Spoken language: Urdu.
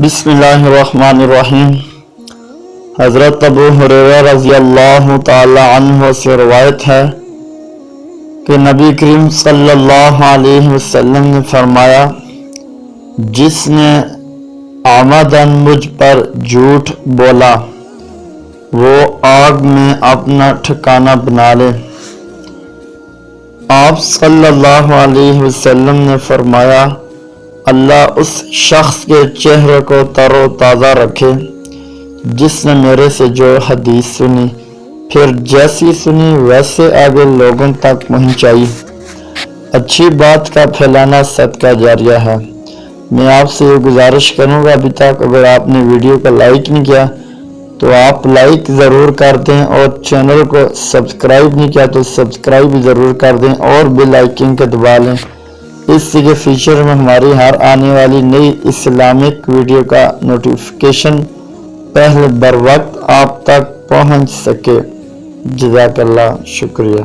بسم اللہ الرحمن الرحیم۔ حضرت ابو ہریرہ رضی اللہ تعالی عنہ سے روایت ہے کہ نبی کریم صلی اللہ علیہ وسلم نے فرمایا، جس نے عمدن مجھ پر جھوٹ بولا وہ آگ میں اپنا ٹھکانہ بنا لے۔ آپ صلی اللہ علیہ وسلم نے فرمایا، اللہ اس شخص کے چہرے کو تر و تازہ رکھے جس نے میرے سے جو حدیث سنی، پھر جیسی سنی ویسے آگے لوگوں تک پہنچائی۔ اچھی بات کا پھیلانا صدقہ جاریہ ہے۔ میں آپ سے یہ گزارش کروں گا، ابھی تک اگر آپ نے ویڈیو کو لائک نہیں کیا تو آپ لائک ضرور کر دیں، اور چینل کو سبسکرائب نہیں کیا تو سبسکرائب بھی ضرور کر دیں اور بیل آئیکن کو دبا لیں، اس سے کہ فیوچر میں ہماری ہر آنے والی نئی اسلامک ویڈیو کا نوٹیفیکیشن پہلے بر وقت آپ تک پہنچ سکے۔ جزاک اللہ، شکریہ۔